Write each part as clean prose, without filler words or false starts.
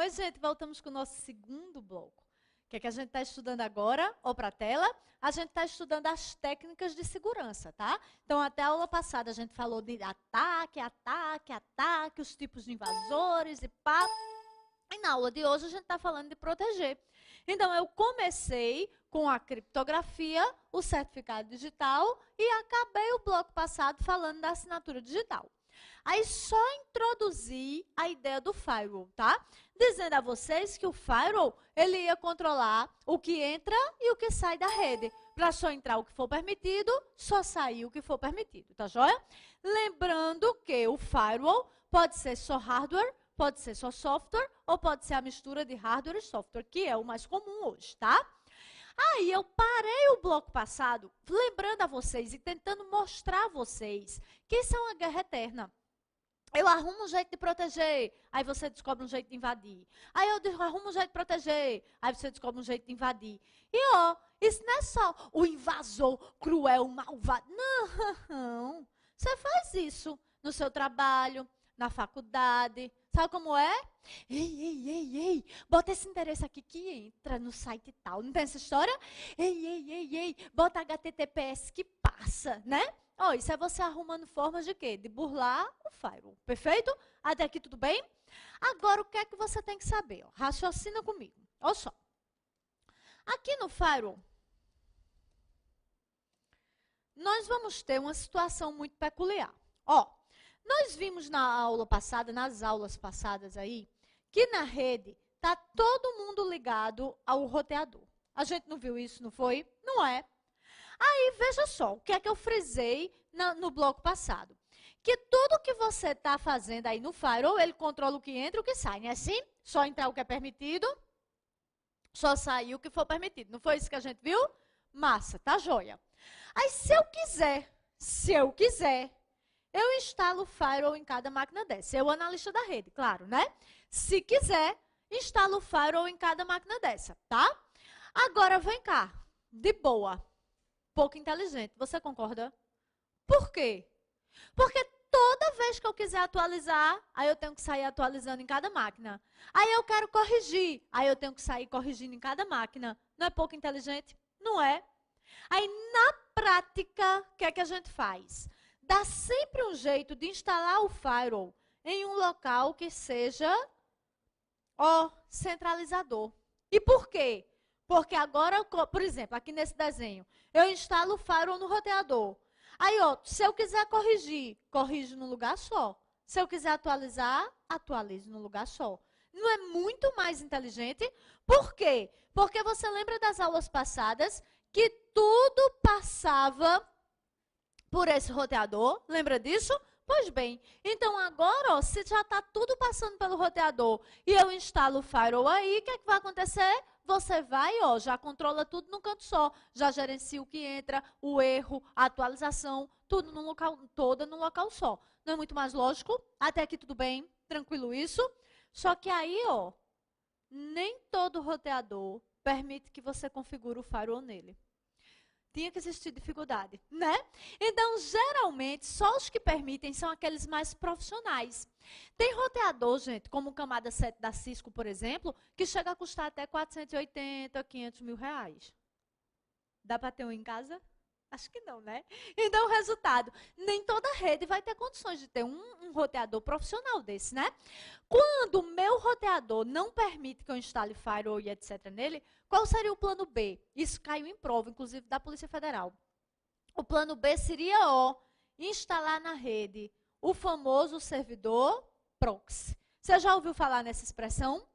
Oi, gente, voltamos com o nosso segundo bloco. O que é que a gente está estudando agora? Ou para a tela? A gente está estudando as técnicas de segurança, tá? Então, até a aula passada a gente falou de ataque, os tipos de invasores e pá. E na aula de hoje a gente está falando de proteger. Então, eu comecei com a criptografia, o certificado digital e acabei o bloco passado falando da assinatura digital. Aí só introduzi a ideia do firewall, tá? Dizendo a vocês que o firewall, ele ia controlar o que entra e o que sai da rede. Para só entrar o que for permitido, só sair o que for permitido, tá joia? Lembrando que o firewall pode ser só hardware, pode ser só software, ou pode ser a mistura de hardware e software, que é o mais comum hoje, tá? Aí eu parei o bloco passado, lembrando a vocês e tentando mostrar a vocês que isso é uma guerra eterna. Eu arrumo um jeito de proteger, aí você descobre um jeito de invadir. Aí eu arrumo um jeito de proteger, aí você descobre um jeito de invadir. E ó, isso não é só o invasor cruel, malvado. Não, você faz isso no seu trabalho, na faculdade. Sabe como é? Ei, bota esse endereço aqui que entra no site tal. Não tem essa história? Ei, bota HTTPS que passa, né? Oh, isso é você arrumando formas de quê? De burlar o firewall. Perfeito? Até aqui tudo bem? Agora, o que é que você tem que saber? Ó, raciocina comigo. Olha só. Aqui no firewall, nós vamos ter uma situação muito peculiar. Ó, nós vimos na aula passada, nas aulas passadas aí, que na rede está todo mundo ligado ao roteador. A gente não viu isso, não foi? Não é. Aí, veja só, o que é que eu frisei no bloco passado? Que tudo que você está fazendo aí no firewall, ele controla o que entra e o que sai, não é assim? Só entrar o que é permitido, só sair o que for permitido. Não foi isso que a gente viu? Massa, tá joia. Aí, se eu quiser, eu instalo o firewall em cada máquina dessa. Eu, analista da rede, claro, né? Se quiser, instalo o firewall em cada máquina dessa, tá? Agora, vem cá, de boa. Pouco inteligente. Você concorda? Por quê? Porque toda vez que eu quiser atualizar, aí eu tenho que sair atualizando em cada máquina. Aí eu quero corrigir, aí eu tenho que sair corrigindo em cada máquina. Não é pouco inteligente? Não é. Aí, na prática, o que é que a gente faz? Dá sempre um jeito de instalar o firewall em um local que seja, centralizador. E por quê? Porque agora, por exemplo, aqui nesse desenho, eu instalo o firewall no roteador. Aí, se eu quiser corrigir, corrijo num lugar só. Se eu quiser atualizar, atualizo num lugar só. Não é muito mais inteligente? Por quê? Porque você lembra das aulas passadas que tudo passava por esse roteador? Lembra disso? Pois bem, então agora, se já está tudo passando pelo roteador e eu instalo o firewall aí, o que é que vai acontecer? Você vai, já controla tudo num canto só, já gerencia o que entra, o erro, a atualização, tudo num local, toda num local só. Não é muito mais lógico? Até aqui tudo bem? Tranquilo isso? Só que aí, nem todo roteador permite que você configure o firewall nele. Tinha que existir dificuldade, né? Então, geralmente, só os que permitem são aqueles mais profissionais. Tem roteador, gente, como o Camada 7 da Cisco, por exemplo, que chega a custar até 480, 500 mil reais. Dá para ter um em casa? Acho que não, né? Então, o resultado, nem toda rede vai ter condições de ter um roteador profissional desse, né? Quando o meu roteador não permite que eu instale firewall e etc. nele, qual seria o plano B? Isso caiu em prova, inclusive da Polícia Federal. O plano B seria, instalar na rede o famoso servidor proxy. Você já ouviu falar nessa expressão?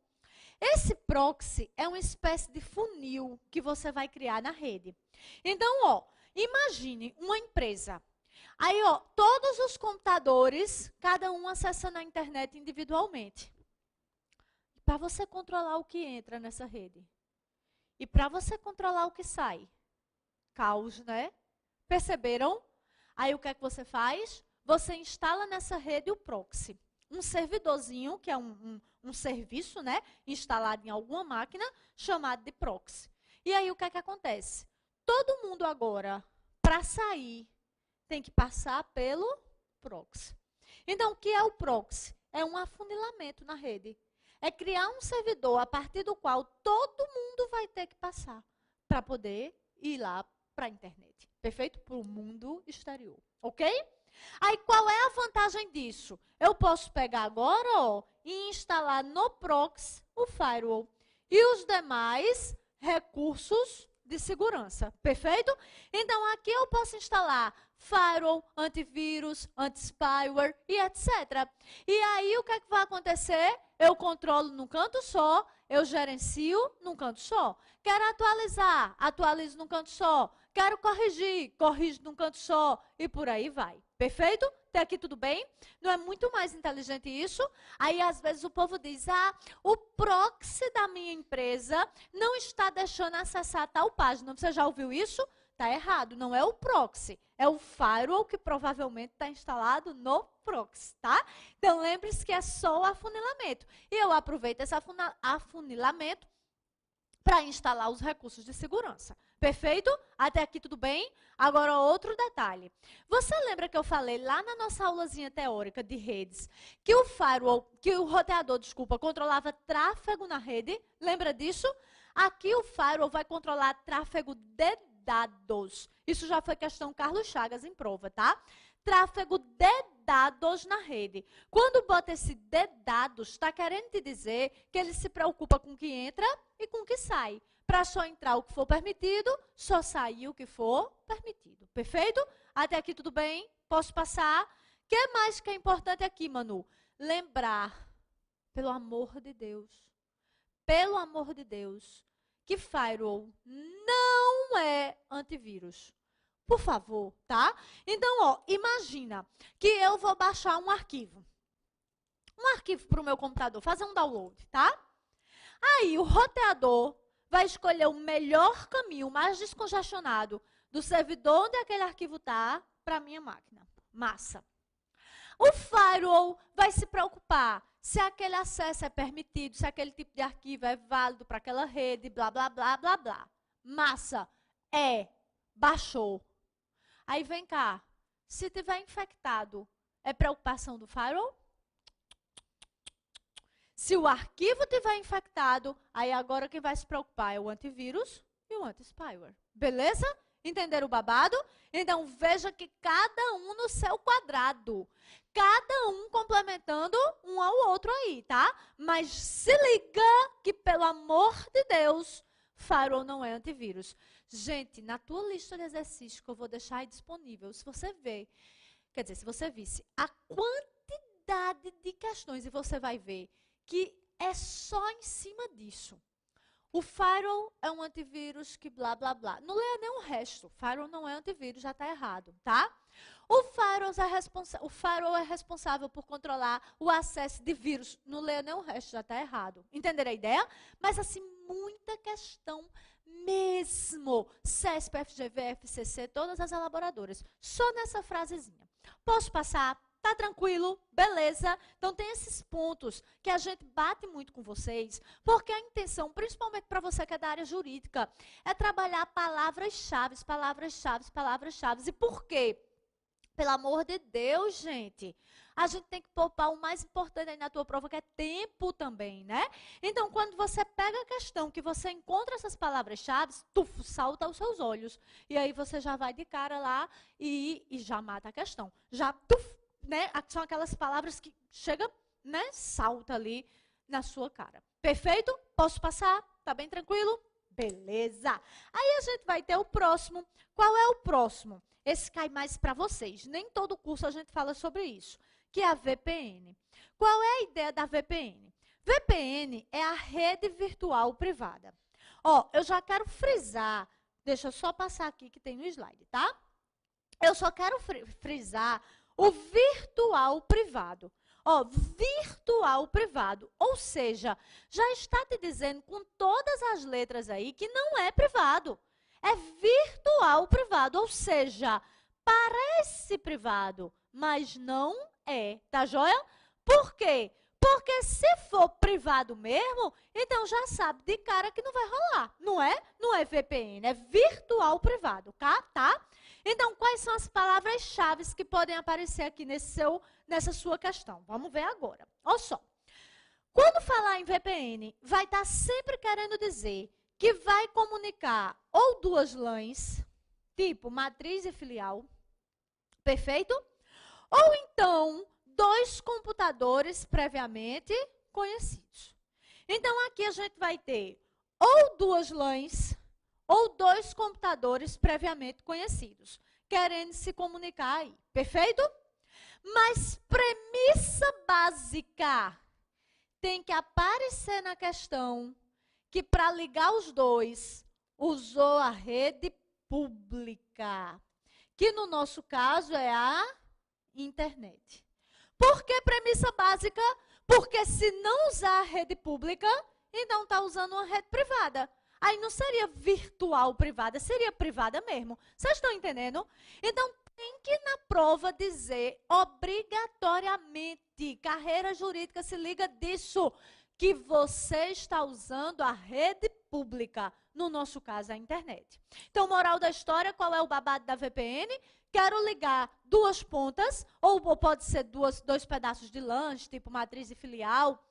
Esse proxy é uma espécie de funil que você vai criar na rede. Então, imagine uma empresa. Aí, todos os computadores, cada um acessando a internet individualmente. Para você controlar o que entra nessa rede. E para você controlar o que sai. Caos, né? Perceberam? Aí, o que é que você faz? Você instala nessa rede o proxy. Um servidorzinho, que é um serviço, né? Instalado em alguma máquina, chamado de proxy. E aí, o que é que acontece? Todo mundo agora, para sair, tem que passar pelo proxy. Então, o que é o proxy? É um afunilamento na rede. é criar um servidor a partir do qual todo mundo vai ter que passar para poder ir lá para a internet. Perfeito? Para o mundo exterior. Ok? Aí, qual é a vantagem disso? Eu posso pegar agora, ó, e instalar no proxy o firewall e os demais recursos de segurança. Perfeito? Então, aqui eu posso instalar firewall, antivírus, anti-spyware e etc. E aí, o que é que vai acontecer? Eu controlo num canto só, eu gerencio num canto só. Quero atualizar, atualizo num canto só. Quero corrigir, corrijo num canto só. E por aí vai. Perfeito? Até aqui tudo bem? Não é muito mais inteligente isso? Aí, às vezes, o povo diz, o proxy da minha empresa não está deixando acessar tal página. Você já ouviu isso? Está errado, não é o proxy. É o firewall que provavelmente está instalado no proxy, tá? Então, lembre-se que é só o afunilamento. E eu aproveito esse afunilamento para instalar os recursos de segurança. Perfeito? Até aqui tudo bem? Agora, outro detalhe. Você lembra que eu falei lá na nossa aulazinha teórica de redes que o firewall, que o roteador, desculpa, controlava tráfego na rede? Lembra disso? Aqui o firewall vai controlar tráfego de dados. Isso já foi questão Carlos Chagas em prova, tá? Tráfego de dados na rede. Quando bota esse de dados, está querendo te dizer que ele se preocupa com o que entra e com o que sai. Para só entrar o que for permitido, só sair o que for permitido. Perfeito? Até aqui tudo bem? Posso passar? O que mais que é importante aqui, Manu? Lembrar, pelo amor de Deus, que firewall não é antivírus. Por favor, tá? Então, ó, imagina que eu vou baixar um arquivo. Um arquivo para o meu computador, fazer um download, tá? Aí, o roteador vai escolher o melhor caminho, mais descongestionado, do servidor onde aquele arquivo está para a minha máquina. Massa. O firewall vai se preocupar se aquele acesso é permitido, se aquele tipo de arquivo é válido para aquela rede, blá, blá, blá, blá, blá. Massa. Baixou. Aí vem cá. Se tiver infectado, é preocupação do firewall? Se o arquivo tiver infectado, aí agora quem vai se preocupar é o antivírus e o anti-spyware. Beleza? Entenderam o babado? Então, veja que cada um no seu quadrado. Cada um complementando um ao outro aí, tá? Mas se liga que, pelo amor de Deus, firewall não é antivírus. Gente, na tua lista de exercícios que eu vou deixar aí disponível, se você ver, quer dizer, se você visse a quantidade de questões, e você vai ver que é só em cima disso. O firewall é um antivírus que blá, blá, blá. Não leia nem o resto. Firewall não é antivírus, já está errado, tá? O firewall é responsável por controlar o acesso de vírus. Não leia nem o resto, já está errado. Entenderam a ideia? Mas, assim, muita questão mesmo. CESP, FGV, FCC, todas as elaboradoras. Só nessa frasezinha. Posso passar? Tá tranquilo? Beleza? Então, tem esses pontos que a gente bate muito com vocês, porque a intenção, principalmente para você que é da área jurídica, é trabalhar palavras-chave, palavras-chave, palavras-chave. E por quê? Pelo amor de Deus, gente. A gente tem que poupar o mais importante aí na tua prova, que é tempo também, né? Então, quando você pega a questão, que você encontra essas palavras-chave, salta aos seus olhos. E aí você já vai de cara lá e já mata a questão. Já, né? São aquelas palavras que chega, né? Salta ali na sua cara. Perfeito? Posso passar? Tá bem tranquilo? Beleza. Aí a gente vai ter o próximo. Qual é o próximo? Esse cai mais para vocês. Nem todo curso a gente fala sobre isso, que é a VPN. Qual é a ideia da VPN? VPN é a rede virtual privada. Ó, eu já quero frisar, deixa eu só passar aqui que tem no slide, tá? Eu só quero frisar o virtual privado. Ó, virtual privado, ou seja, já está te dizendo com todas as letras aí que não é privado. É virtual privado, ou seja, parece privado, mas não é, tá joia? Por quê? Porque se for privado mesmo, então já sabe de cara que não vai rolar, não é? Não é VPN, é virtual privado, tá? Então, quais são as palavras-chave que podem aparecer aqui nessa sua questão? Vamos ver agora. Olha só. Quando falar em VPN, vai estar sempre querendo dizer que vai comunicar ou duas LANs, tipo matriz e filial, perfeito? Ou então, dois computadores previamente conhecidos. Então, aqui a gente vai ter ou duas LANs ou dois computadores previamente conhecidos, querendo se comunicar aí, perfeito? Mas premissa básica tem que aparecer na questão que para ligar os dois, usou a rede pública, que no nosso caso é a internet. Por que premissa básica? Porque se não usar a rede pública, então está usando uma rede privada. Aí não seria virtual privada, seria privada mesmo. Vocês estão entendendo? Então tem que na prova dizer obrigatoriamente, carreira jurídica se liga disso, que você está usando a rede pública, no nosso caso a internet. Então, moral da história, qual é o babado da VPN? Quero ligar duas pontas, ou pode ser dois pedaços de LAN, tipo matriz e filial,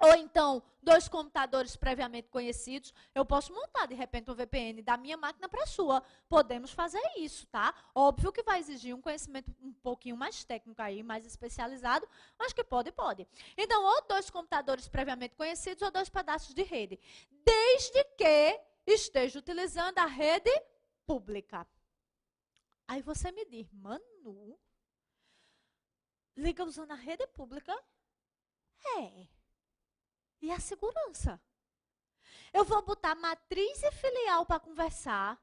ou então, dois computadores previamente conhecidos. Eu posso montar, de repente, um VPN da minha máquina para a sua. Podemos fazer isso, tá? Óbvio que vai exigir um conhecimento um pouquinho mais técnico aí, mais especializado, mas que pode, pode. Então, ou dois computadores previamente conhecidos, ou dois pedaços de rede. Desde que esteja utilizando a rede pública. Aí você me diz, Manu, liga usando a rede pública? É. E a segurança? Eu vou botar matriz e filial para conversar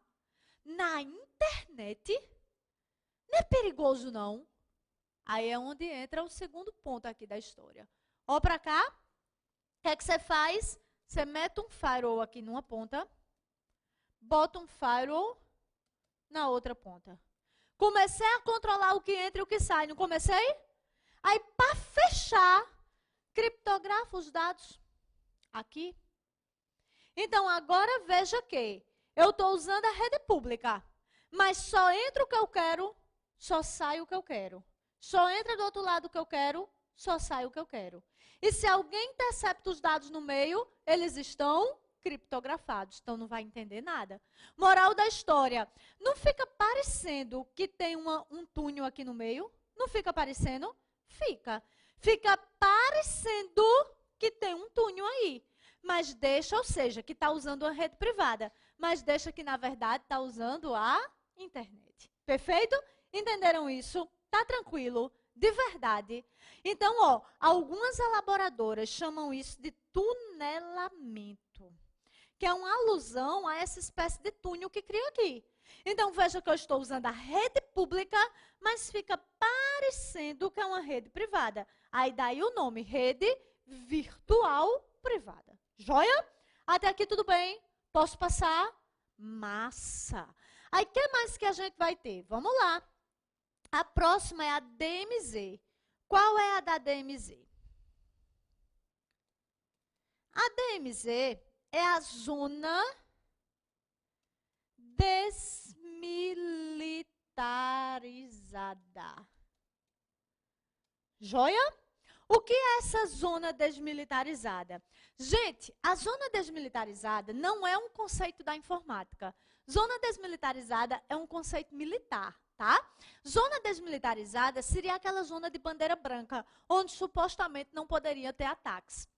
na internet? Não é perigoso, não? Aí é onde entra o segundo ponto aqui da história. Ó para cá. O que é que você faz? Você mete um firewall aqui numa ponta, bota um firewall na outra ponta. Comecei a controlar o que entra e o que sai, não comecei? Aí, para fechar, criptografa os dados aqui. Então, agora veja que eu estou usando a rede pública, mas só entra o que eu quero, só sai o que eu quero. Só entra do outro lado o que eu quero, só sai o que eu quero. E se alguém intercepta os dados no meio, eles estão criptografados, então não vai entender nada. Moral da história, não fica parecendo que tem um túnel aqui no meio? Não fica parecendo? Fica. Fica parecendo que tem um túnel aí. Mas deixa, ou seja, que está usando uma rede privada. Mas deixa que, na verdade, está usando a internet. Perfeito? Entenderam isso? Tá tranquilo? De verdade. Então, ó, algumas elaboradoras chamam isso de tunelamento, que é uma alusão a essa espécie de túnel que cria aqui. Então, veja que eu estou usando a rede pública, mas fica parecendo que é uma rede privada. Aí daí o nome, rede virtual privada. Joia? Até aqui tudo bem? Posso passar? Massa! Aí, o que mais que a gente vai ter? Vamos lá. A próxima é a DMZ. Qual é a da DMZ? A DMZ é a zona desmilitarizada. Joia? O que é essa zona desmilitarizada? Gente, a zona desmilitarizada não é um conceito da informática. Zona desmilitarizada é um conceito militar, tá? Zona desmilitarizada seria aquela zona de bandeira branca, onde supostamente não poderia ter ataques.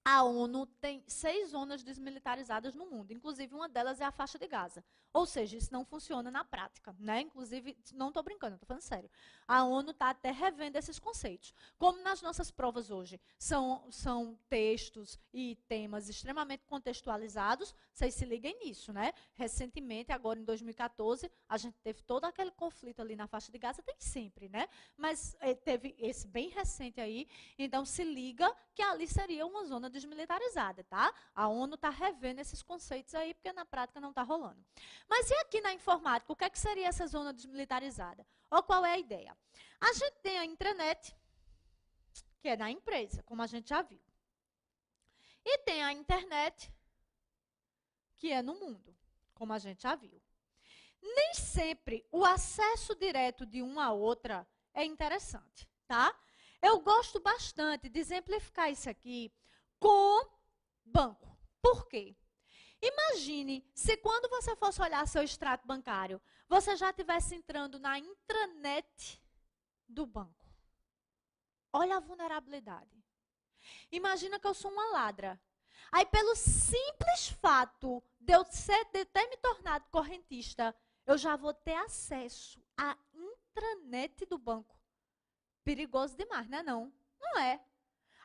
A ONU tem 6 zonas desmilitarizadas no mundo, inclusive uma delas é a faixa de Gaza. Ou seja, isso não funciona na prática, né? Inclusive, não estou brincando, estou falando sério. A ONU está até revendo esses conceitos. Como nas nossas provas hoje são textos e temas extremamente contextualizados, vocês se liguem nisso, né? Recentemente, agora em 2014, a gente teve todo aquele conflito ali na faixa de Gaza, tem sempre, né? Mas teve esse bem recente aí, então se liga que ali seria uma zona desmilitarizada, tá? A ONU está revendo esses conceitos aí, porque na prática não está rolando. Mas e aqui na informática, o que é que seria essa zona desmilitarizada? Ou qual é a ideia? A gente tem a intranet, que é na empresa, como a gente já viu. E tem a internet, que é no mundo, como a gente já viu. Nem sempre o acesso direto de uma a outra é interessante, tá? Eu gosto bastante de exemplificar isso aqui com banco. Por quê? Imagine se quando você fosse olhar seu extrato bancário, você já estivesse entrando na intranet do banco. Olha a vulnerabilidade. Imagina que eu sou uma ladra. Aí, pelo simples fato de eu ter me tornado correntista, eu já vou ter acesso à intranet do banco. Perigoso demais, né? Não? Não é.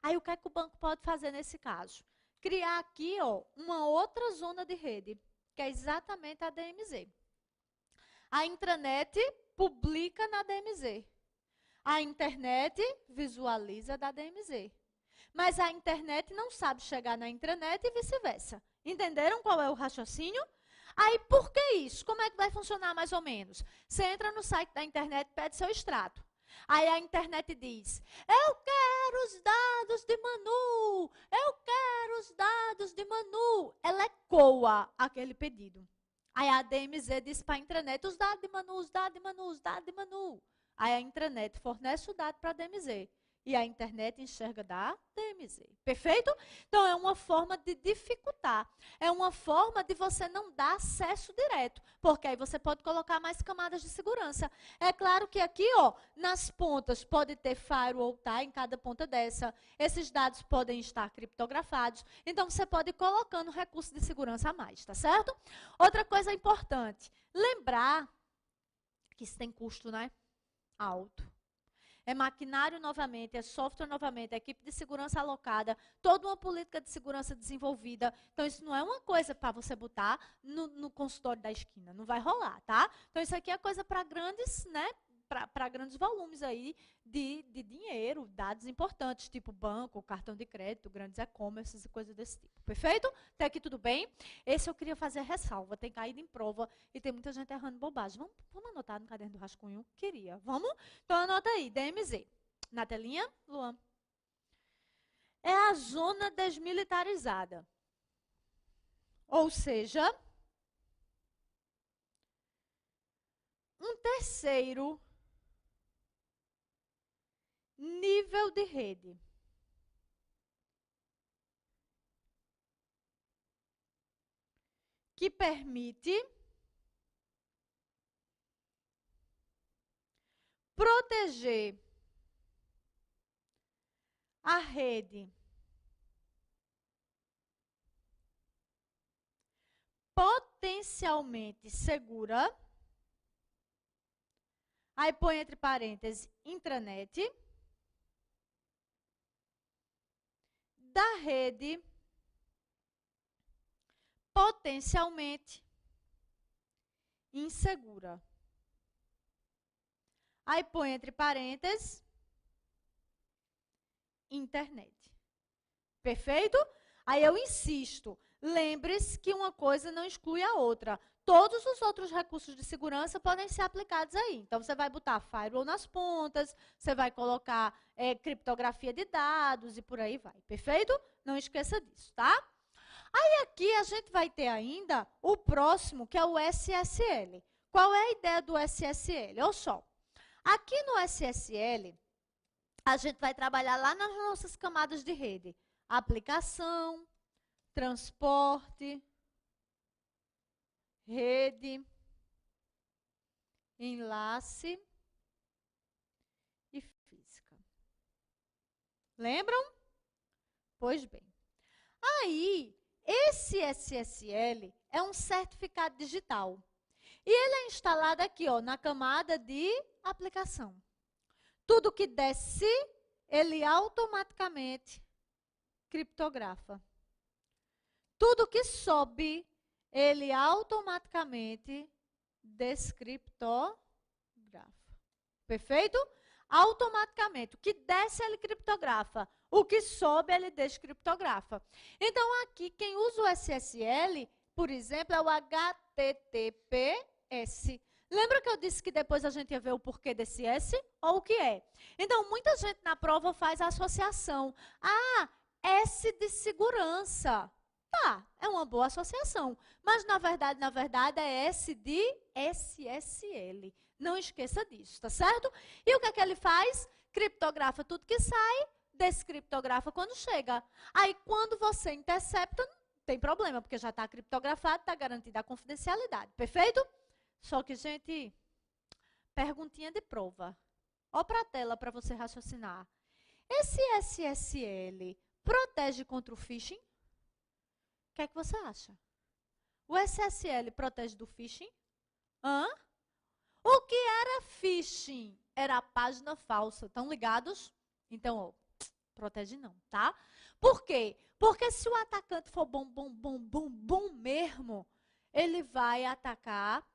Aí, o que é que o banco pode fazer nesse caso? Criar aqui, ó, uma outra zona de rede, que é exatamente a DMZ. A intranet publica na DMZ. A internet visualiza da DMZ. Mas a internet não sabe chegar na intranet e vice-versa. Entenderam qual é o raciocínio? Aí, por que isso? Como é que vai funcionar mais ou menos? Você entra no site da internet e pede seu extrato. Aí a internet diz, eu quero os dados de Manu, eu quero os dados de Manu. Ela ecoa aquele pedido. Aí a DMZ diz para a intranet, os dados de Manu, os dados de Manu, os dados de Manu. Aí a intranet fornece o dado para a DMZ. E a internet enxerga da DMZ. Perfeito? Então, é uma forma de dificultar. É uma forma de você não dar acesso direto. Porque aí você pode colocar mais camadas de segurança. É claro que aqui, ó, nas pontas, pode ter firewall, tá? Em cada ponta dessa. Esses dados podem estar criptografados. Então, você pode ir colocando recursos de segurança a mais, tá certo? Outra coisa importante. Lembrar que isso tem custo, né? Alto. É maquinário novamente, é software novamente, é equipe de segurança alocada, toda uma política de segurança desenvolvida. Então, isso não é uma coisa para você botar no consultório da esquina. Não vai rolar, tá? Então, isso aqui é coisa para grandes, né? Para grandes volumes aí de dinheiro, dados importantes, tipo banco, cartão de crédito, grandes e-commerces e coisas desse tipo. Perfeito? Até aqui tudo bem? Esse eu queria fazer ressalva, tem caído em prova e tem muita gente errando bobagem. Vamos anotar no caderno do rascunho? Queria. Vamos? Então anota aí, DMZ. Na telinha, Luan. É a zona desmilitarizada. Ou seja, um terceiro nível de rede. Que permite proteger a rede potencialmente segura. Aí põe entre parênteses intranet. Da rede potencialmente insegura. Aí põe entre parênteses internet. Perfeito? Aí eu insisto, lembre-se que uma coisa não exclui a outra. Todos os outros recursos de segurança podem ser aplicados aí. Então, você vai botar firewall nas pontas, você vai colocar criptografia de dados e por aí vai. Perfeito? Não esqueça disso, tá? Aí aqui a gente vai ter ainda o próximo, que é o SSL. Qual é a ideia do SSL? Olha só. Aqui no SSL, a gente vai trabalhar lá nas nossas camadas de rede. Aplicação, transporte, rede, enlace e física. Lembram? Pois bem. Aí, esse SSL é um certificado digital. E ele é instalado aqui, ó, na camada de aplicação. Tudo que desce, ele automaticamente criptografa. Tudo que sobe, ele automaticamente descriptografa. Perfeito? Automaticamente. O que desce, ele criptografa. O que sobe, ele descriptografa. Então, aqui, quem usa o SSL, por exemplo, é o HTTPS. Lembra que eu disse que depois a gente ia ver o porquê desse S? Ou o que é? Então, muita gente na prova faz a associação. Ah, S de segurança. Tá, é uma boa associação. Mas, na verdade, é S de SSL. Não esqueça disso, tá certo? E o que é que ele faz? criptografa tudo que sai, descriptografa quando chega. Aí, quando você intercepta, não tem problema, porque já está criptografado, está garantida a confidencialidade. Perfeito? Só que, gente, perguntinha de prova. Ó para a tela para você raciocinar. Esse SSL protege contra o phishing? O que é que você acha? O SSL protege do phishing? Hã? O que era phishing? Era a página falsa. Estão ligados? Então, ó, protege não, tá? Por quê? Porque se o atacante for bom mesmo, ele vai atacar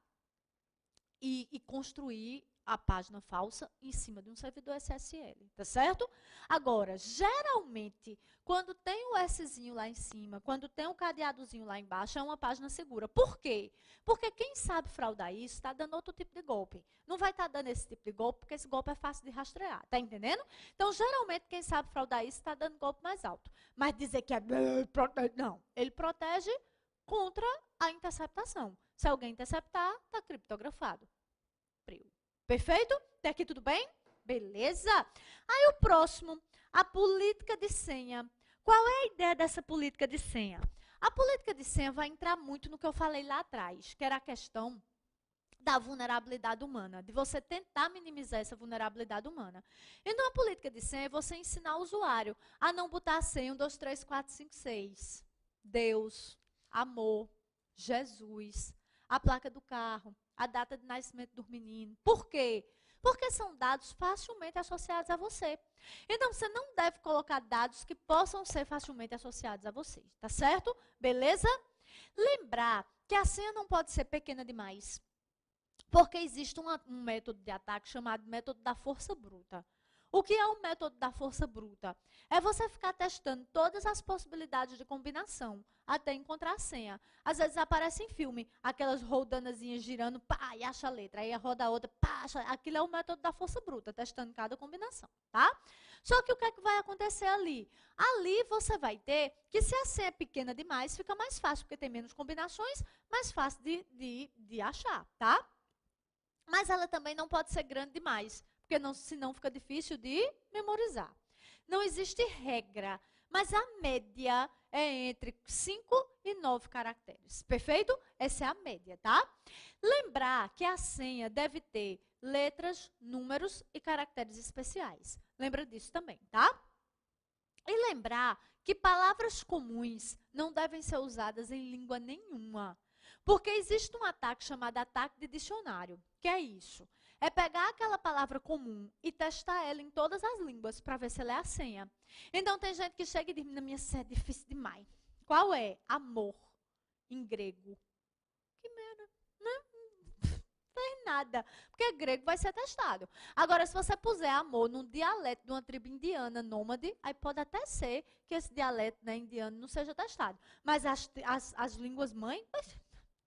e construir a página falsa em cima de um servidor SSL, tá certo? Agora, geralmente, quando tem o Szinho lá em cima, quando tem o cadeadozinho lá embaixo, é uma página segura. Por quê? Porque quem sabe fraudar isso está dando outro tipo de golpe. Não vai estar dando esse tipo de golpe, porque esse golpe é fácil de rastrear, tá entendendo? Então, geralmente, quem sabe fraudar isso está dando golpe mais alto. Mas dizer que é... Não, ele protege contra a interceptação. Se alguém interceptar, está criptografado. Perfeito? Até aqui tudo bem? Beleza? Aí o próximo, a política de senha. Qual é a ideia dessa política de senha? A política de senha vai entrar muito no que eu falei lá atrás, que era a questão da vulnerabilidade humana, de você tentar minimizar essa vulnerabilidade humana. Então, a política de senha é você ensinar o usuário a não botar a senha 1, 2, 3, 4, 5, 6. Deus, amor, Jesus, a placa do carro, a data de nascimento do menino. Por quê? Porque são dados facilmente associados a você. Então, você não deve colocar dados que possam ser facilmente associados a você, tá certo? Beleza? Lembrar que a senha não pode ser pequena demais, porque existe um método de ataque chamado método da força bruta. O que é o método da força bruta? É você ficar testando todas as possibilidades de combinação até encontrar a senha. Às vezes aparece em filme, aquelas roldanazinhas girando, pá, e acha a letra. Aí roda a outra, pá, acha. Aquilo é o método da força bruta, testando cada combinação, tá? Só que o que é que vai acontecer ali? Ali você vai ter que, se a senha é pequena demais, fica mais fácil, porque tem menos combinações, mais fácil de achar, tá? Mas ela também não pode ser grande demais, porque senão fica difícil de memorizar. Não existe regra, mas a média é entre 5 e 9 caracteres. Perfeito? Essa é a média, tá? Lembrar que a senha deve ter letras, números e caracteres especiais. Lembra disso também, tá? E lembrar que palavras comuns não devem ser usadas em língua nenhuma. Porque existe um ataque chamado ataque de dicionário. Que é isso? É pegar aquela palavra comum e testar ela em todas as línguas para ver se ela é a senha. Então, tem gente que chega e diz, na minha senha é difícil demais. Qual é? Amor, em grego. Que merda, né? Não tem nada, porque grego vai ser testado. Agora, se você puser amor num dialeto de uma tribo indiana nômade, aí pode até ser que esse dialeto, né, indiano não seja testado. Mas as línguas mãe,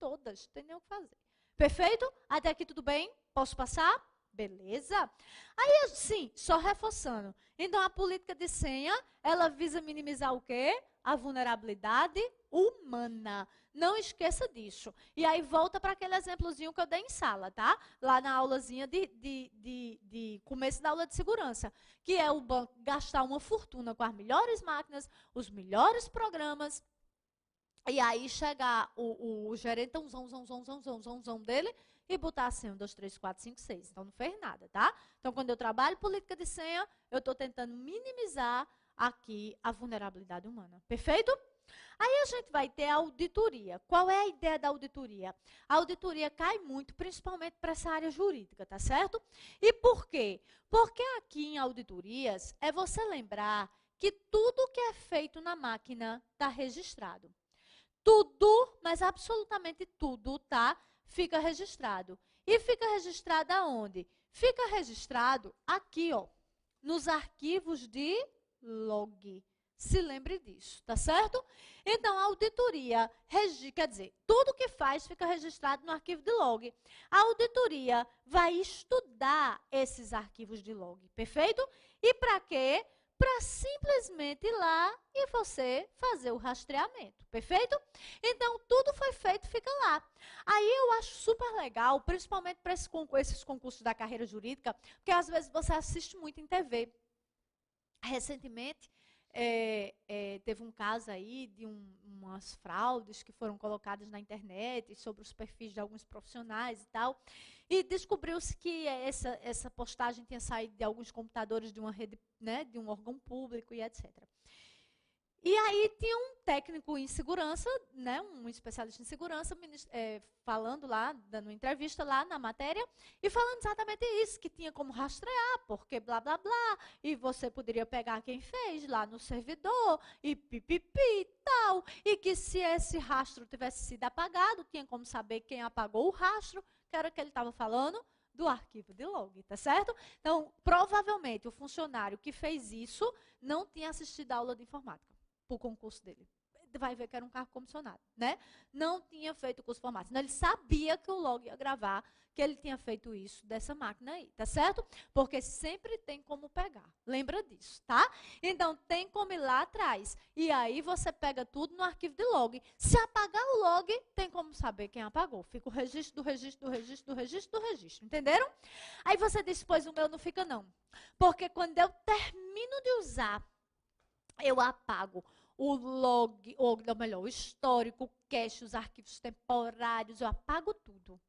todas, não tem nem o que fazer. Perfeito? Até aqui tudo bem? Posso passar? Beleza? Aí, sim, só reforçando. Então, a política de senha, ela visa minimizar o quê? A vulnerabilidade humana. Não esqueça disso. E aí, volta para aquele exemplozinho que eu dei em sala, tá? Lá na aulazinha de começo da aula de segurança. Que é o banco gastar uma fortuna com as melhores máquinas, os melhores programas. E aí chegar o gerentãozão dele e botar assim, 1, 2, 3, 4, 5, 6. Então, não fez nada, tá? Então, quando eu trabalho política de senha, eu estou tentando minimizar aqui a vulnerabilidade humana. Perfeito? Aí a gente vai ter a auditoria. Qual é a ideia da auditoria? A auditoria cai muito, principalmente para essa área jurídica, tá certo? E por quê? Porque aqui em auditorias é você lembrar que tudo que é feito na máquina está registrado. Tudo, mas absolutamente tudo, tá? Fica registrado. E fica registrado aonde? Fica registrado aqui, ó, nos arquivos de log. Se lembre disso, tá certo? Então, a auditoria, quer dizer, tudo que faz fica registrado no arquivo de log. A auditoria vai estudar esses arquivos de log, perfeito? E para quê? para simplesmente ir lá e você fazer o rastreamento, perfeito? Então, tudo foi feito, fica lá. Aí eu acho super legal, principalmente para esses concursos da carreira jurídica, porque às vezes você assiste muito em TV. Recentemente, teve um caso aí de umas fraudes que foram colocadas na internet sobre os perfis de alguns profissionais e tal. E descobriu-se que essa postagem tinha saído de alguns computadores de uma rede, né, de um órgão público e etc. E aí tinha um técnico em segurança, né, um especialista em segurança, falando lá, dando uma entrevista lá na matéria, e falando exatamente isso, que tinha como rastrear, porque blá, blá, blá, e você poderia pegar quem fez lá no servidor, e pipipi e tal, e que se esse rastro tivesse sido apagado, tinha como saber quem apagou o rastro, que era o que ele estava falando, do arquivo de log, tá certo? Então, provavelmente, o funcionário que fez isso não tinha assistido a aula de informática para o concurso dele. Vai ver que era um carro comissionado, né? Não tinha feito o curso formal. Senão ele sabia que o log ia gravar, que ele tinha feito isso dessa máquina aí, tá certo? Porque sempre tem como pegar. Lembra disso, tá? Então, tem como ir lá atrás. E aí você pega tudo no arquivo de log. Se apagar o log, tem como saber quem apagou. Fica o registro do registro, do registro, do registro, do registro. Entenderam? Aí você diz, pois o meu não fica não. Porque quando eu termino de usar, eu apago o log, ou melhor, o histórico, o cache, os arquivos temporários, eu apago tudo.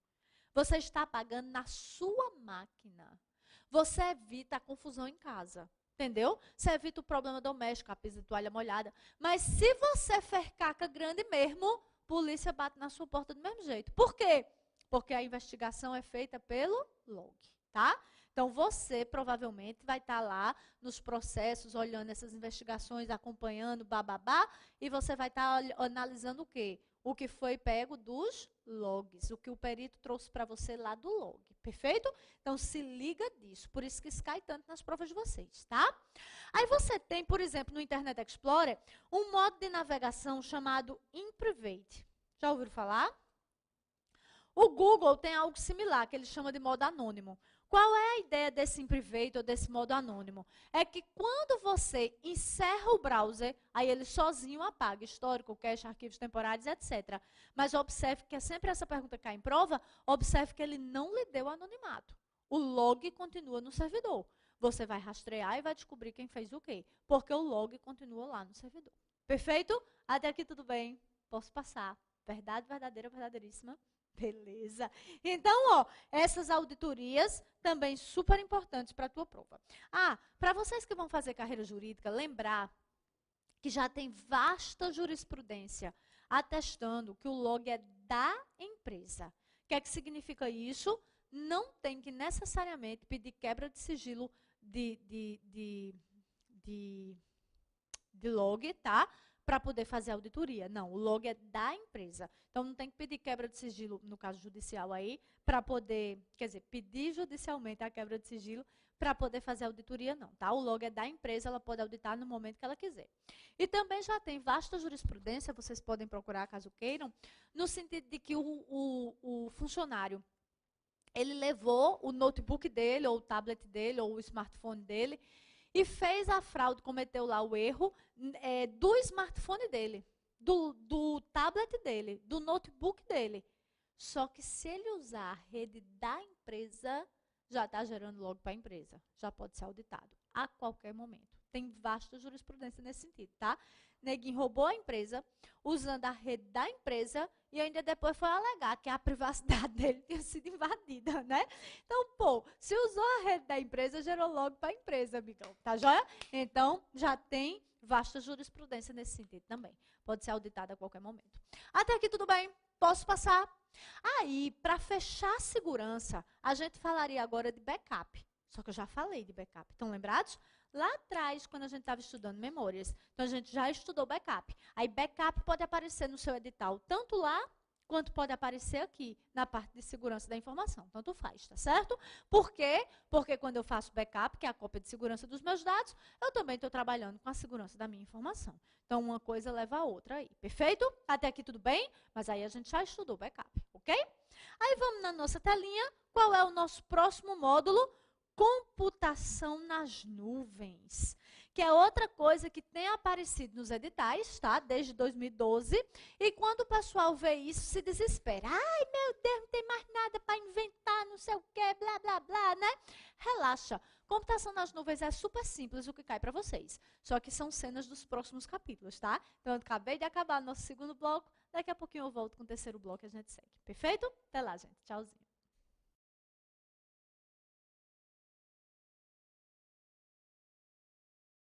Você está apagando na sua máquina. Você evita a confusão em casa, entendeu? Você evita o problema doméstico, a pisa de toalha molhada. Mas se você fer caca grande mesmo, polícia bate na sua porta do mesmo jeito. Por quê? Porque a investigação é feita pelo log, tá? Então, você provavelmente vai estar lá nos processos, olhando essas investigações, acompanhando, bababá, e você vai estar analisando o quê? O que foi pego dos logs, o que o perito trouxe para você lá do log, perfeito? Então, se liga disso, por isso que isso cai tanto nas provas de vocês, tá? Aí você tem, por exemplo, no Internet Explorer, um modo de navegação chamado InPrivate. Já ouviram falar? O Google tem algo similar, que ele chama de modo anônimo. Qual é a ideia desse InPrivate ou desse modo anônimo? É que quando você encerra o browser, aí ele sozinho apaga histórico, cache, arquivos temporários, etc. Mas observe que é sempre essa pergunta que cai em prova, observe que ele não lhe deu anonimato. O log continua no servidor. Você vai rastrear e vai descobrir quem fez o quê. Porque o log continua lá no servidor. Perfeito? Até aqui tudo bem? Posso passar. Verdade, verdadeira, verdadeiríssima. Beleza. Então, ó, essas auditorias também super importantes para a tua prova. Para vocês que vão fazer carreira jurídica, lembrar que já tem vasta jurisprudência atestando que o log é da empresa. O que é que significa isso? Não tem que necessariamente pedir quebra de sigilo de log, tá? Para poder fazer a auditoria. Não, o log é da empresa. Então, não tem que pedir quebra de sigilo, no caso judicial aí, para poder, quer dizer, pedir judicialmente a quebra de sigilo para poder fazer a auditoria, não, tá? O log é da empresa, ela pode auditar no momento que ela quiser. E também já tem vasta jurisprudência, vocês podem procurar caso queiram, no sentido de que o funcionário, ele levou o notebook dele, ou o tablet dele, ou o smartphone dele, e fez a fraude, cometeu lá o erro do smartphone dele, do tablet dele, do notebook dele. Só que se ele usar a rede da empresa, já está gerando logo para a empresa. Já pode ser auditado a qualquer momento. Tem vasta jurisprudência nesse sentido, tá? Neguinho roubou a empresa, usando a rede da empresa, e ainda depois foi alegar que a privacidade dele tinha sido invadida, né? Então, pô, se usou a rede da empresa, gerou logo para a empresa, amigão, tá joia? Então, já tem vasta jurisprudência nesse sentido também. Pode ser auditada a qualquer momento. Até aqui tudo bem? Posso passar? Aí, para fechar a segurança, a gente falaria agora de backup. Só que eu já falei de backup. Estão lembrados? Lá atrás, quando a gente estava estudando memórias, então a gente já estudou backup. Aí, backup pode aparecer no seu edital, tanto lá, quanto pode aparecer aqui, na parte de segurança da informação. Tanto faz, tá certo? Por quê? Porque quando eu faço backup, que é a cópia de segurança dos meus dados, eu também estou trabalhando com a segurança da minha informação. Então, uma coisa leva a outra aí. Perfeito? Até aqui tudo bem? Mas aí a gente já estudou backup, ok? Aí vamos na nossa telinha. Qual é o nosso próximo módulo? Computação nas nuvens. que é outra coisa que tem aparecido nos editais, tá? Desde 2012. E quando o pessoal vê isso, se desespera. Ai, meu Deus, não tem mais nada para inventar, não sei o quê, blá, blá, blá, né? Relaxa. Computação nas nuvens é super simples o que cai para vocês. Só que são cenas dos próximos capítulos, tá? Então, eu acabei de acabar nosso segundo bloco. Daqui a pouquinho eu volto com o terceiro bloco e a gente segue. Perfeito? Até lá, gente. Tchauzinho.